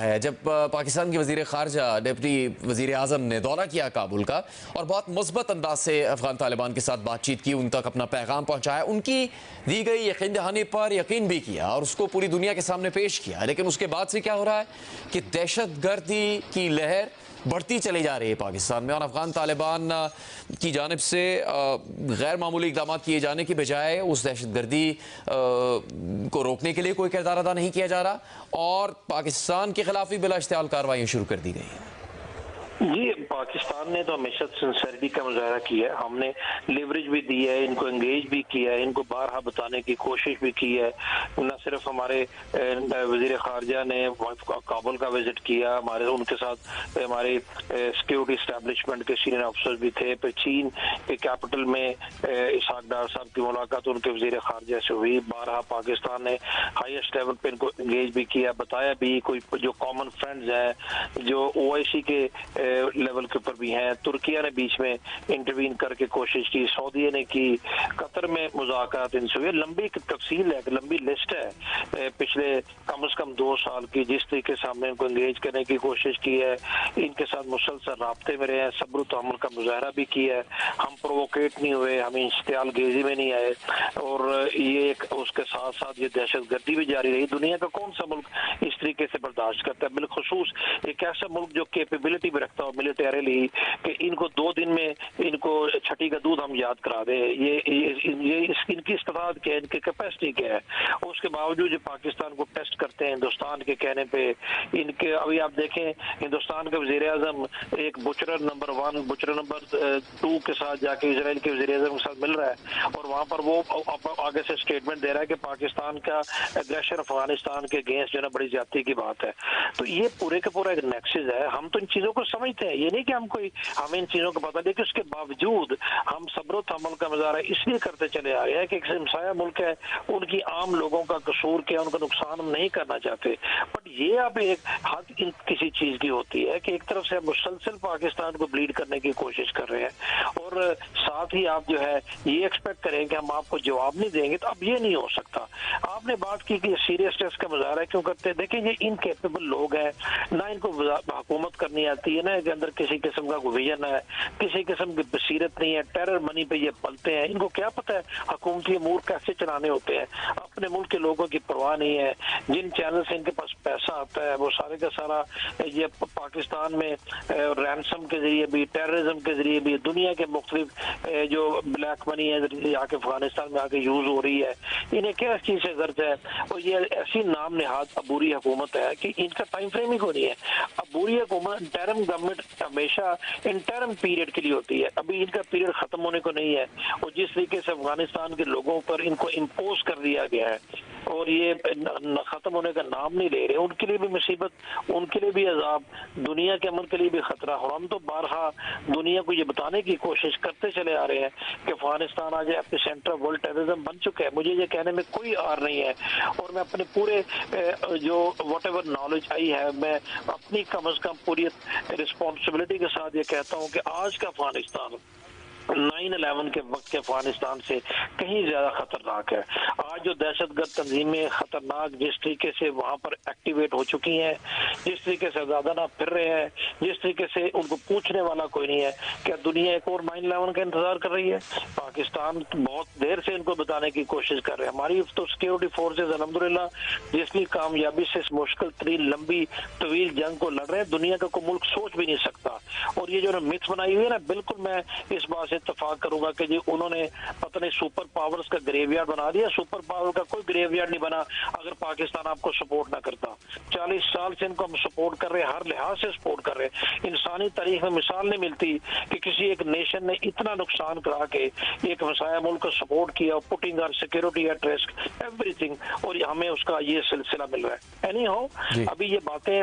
ہے جب پاکستان کے وزیر خارجہ ڈپٹی وزیر اعظم نے دورہ کیا کابل کا اور بہت مثبت انداز سے افغان طالبان کے ساتھ بات چیت کی، ان تک اپنا پیغام پہنچایا، ان کی دی گئی یقین دہانی پر یقین بھی کیا اور اس کو پوری دنیا کے سامنے پیش کیا۔ لیکن اس کے بعد سے کیا ہو رہا ہے کہ دہشت گردی کی لہر بڑھتی چلی جا رہی ہے پاکستان میں، اور افغان طالبان کی جانب سے غیر معمولی اقدامات کیے جانے کی بجائے اس دہشت گردی کو روکنے کے لیے کوئی کردار ادا نہیں کیا جا رہا، اور پاکستان کے خلاف بھی بلا اشتعال کارروائیاں شروع کر دی گئی ہیں۔ جی، پاکستان نے تو ہمیشہ سنسیریٹی کا مظاہرہ کیا ہے، ہم نے لیوریج بھی دی ہے، ان کو انگیج بھی کیا ہے، ان کو بارہا بتانے کی کوشش بھی کی ہے۔ نہ صرف ہمارے وزیر خارجہ نے کابل کا وزٹ کیا، ان کے ساتھ ہمارے سیکیورٹی اسٹیبلشمنٹ کے سینئر افسر بھی تھے، پھر چین کے کیپٹل میں اسحاق ڈار صاحب کی ملاقات ان کے وزیر خارجہ سے ہوئی۔ بارہا پاکستان نے ہائیسٹ لیول پہ ان کو انگیج بھی کیا، بتایا بھی کوئی جو کامن فرینڈز ہیں جو OIC کے لیول کے اوپر بھی ہیں۔ ترکیہ نے بیچ میں انٹروین کر کے کوشش کی، سعودیہ نے کی، قطر میں مذاکرات ان سے ہوئے۔ لمبی تفصیل ہے، لمبی لسٹ ہے پچھلے کم از کم 2 سال کی، جس طریقے سے ہم نے ان کو انگیج کرنے کی کوشش کی ہے، ان کے ساتھ مسلسل رابطے میں رہے ہیں، صبر و تحمل کا مظاہرہ بھی کیا ہے، ہم پرووکیٹ نہیں ہوئے، ہم اشتعال گیزی میں نہیں آئے، اور یہ اس کے ساتھ ساتھ یہ دہشت گردی بھی جاری رہی۔ دنیا کا کون سا ملک اس طریقے سے برداشت کرتا ہے، بالخصوص ایک ایسا ملک جو کیپیبلٹی بھی رکھتا ہو ملیٹریلی کہ ان کو 2 دن میں ان کو چھٹی کا دودھ ہم یاد کرا دیں، یہ ان کی استطاعت کیا ہے، ان کی کیپیسٹی کیا ہے۔ اس کے باوجود جو پاکستان کو ٹیسٹ کرتے ہیں ہندوستان کے کہنے پہ، ان کے ابھی آپ دیکھیں ہندوستان کا وزیر اعظم ایک بچرر نمبر 1 بچرر نمبر 2 کے ساتھ جا کے اسرائیل کے وزیر اعظم کے ساتھ مل رہا ہے، اور وہاں پر وہ آگے سے اسٹیٹمنٹ دے رہا ہے کہ پاکستان کا اگریشن افغانستان کے اگینسٹ جو ہے نا بڑی زیادتی کی بات ہے۔ تو یہ پورے کا پورا ایک نیکسس ہے، ہم تو ان چیزوں کو سمجھتے ہیں، یہ نہیں کہ ہمیں ان چیزوں کو پتہ، لیکن اس کے باوجود ہم صبر و تحمل کا مظاہرہ اس لیے کرتے چلے آ رہے ہیں کہ ایک ہمسایہ ملک ہے، ان کی عام لوگوں کا قصور کیا، ان کا نقصان ہم نہیں کرنا چاہتے۔ بٹ یہ اب ایک حد کسی چیز کی ہوتی ہے کہ ایک طرف سے مسلسل پاکستان کو بلیڈ کرنے کی کوشش کر رہے ہیں، اور ساتھ ہی آپ جو ہے یہ ایکسپیکٹ کریں کہ ہم آپ کو جواب نہیں دیں گے، تو اب یہ نہیں ہو سکتا۔ آپ نے بات کی کہ سیریسنس کا مظاہرہ کیوں کرتے ہیں، دیکھیں یہ انکیپیبل لوگ ہیں، نہ ان کو حکومت کرنی آتی ہے، نہ کے اندر کسی قسم کا ویژن ہے، کسی قسم کی بصیرت نہیں ہے، ٹیرر منی پہ یہ پلتے ہیں، ان کو کیا پتہ ہے حکومتی امور کیسے چلانے ہوتے ہیں، اپنے ملک کے لوگوں کی پرواہ نہیں ہے۔ جن چینل سے ان کے پاس پیسہ آتا ہے وہ سارے کا سارا یہ پاکستان میں رینسم کے ذریعے بھی، ٹیررزم کے ذریعے بھی، دنیا کے مختلف جو بلیک منی ہے یہاں کے افغانستان میں آ کے یوز ہو رہی ہے، انہیں کیا چیز سے غرض ہے، اور یہ ایسی نام نہاد عبوری حکومت ہے کہ ان کا ٹائم فریم ہی کوئی نہیں ہے۔ عبوری حکومت انٹرم گورنمنٹ ہمیشہ انٹرم پیریڈ کے لیے ہوتی ہے، ابھی ان کا پیریڈ ختم ہونے کو نہیں ہے، اور جس طریقے سے افغانستان کے لوگوں پر ان کو امپوز کر دیا گیا ہے اور یہ ختم ہونے کا نام نہیں لے رہے، ان کے لیے بھی مصیبت، ان کے لیے بھی عذاب، دنیا کے امن کے لیے بھی خطرہ۔ اور ہم تو بارہا دنیا کو یہ بتانے کی کوشش کرتے چلے آ رہے ہیں کہ افغانستان آج ایپی سینٹر آف ورلڈ ٹیررزم بن چکا ہے، مجھے یہ کہنے میں کوئی آر نہیں ہے، اور میں اپنے پورے جو واٹ ایور نالج آئی ہے، میں اپنی کم از کم پوری رسپانسبلٹی کے ساتھ یہ کہتا ہوں کہ آج کا افغانستان 9/11 کے وقت کے افغانستان سے کہیں زیادہ خطرناک ہے۔ آج جو دہشت گرد تنظیمیں خطرناک جس طریقے سے وہاں پر ایکٹیویٹ ہو چکی ہیں، جس طریقے سے زیادہ نہ پھر رہے ہیں، جس طریقے سے ان کو پوچھنے والا کوئی نہیں ہے، کیا دنیا ایک اور 9/11 کا انتظار کر رہی ہے؟ پاکستان بہت دیر سے ان کو بتانے کی کوشش کر رہے ہیں۔ ہماری تو سیکیورٹی فورسز الحمدللہ جس کی کامیابی سے اس مشکل ترین لمبی طویل جنگ کو لڑ رہے ہیں، دنیا کا کوئی ملک سوچ بھی نہیں سکتا۔ اور یہ جو متھ بنائی ہوئی ہے نا، بالکل میں اس بات سے اتفاق کروں گا کہ جی انہوں نے پتہ نہیں سپر پاورز کا گریو یارڈ بنا دیا، سپر پاور کا کوئی گریو یارڈ نہیں بنا اگر پاکستان آپ کو سپورٹ نہ کرتا۔ 40 سال سے ان کو ہم سپورٹ کر رہے ہیں، ہر لحاظ سے سپورٹ کر رہے ہیں۔ انسانی تاریخ میں مثال نہیں ملتی کہ کسی ایک نیشن نے اتنا نقصان کرا کے ایک ہمسایہ ملک کو سپورٹ کیا، putting our security at risk everything, اور ہمیں اس کا یہ سلسلہ مل رہا ہے۔ اینی ہاؤ ابھی یہ باتیں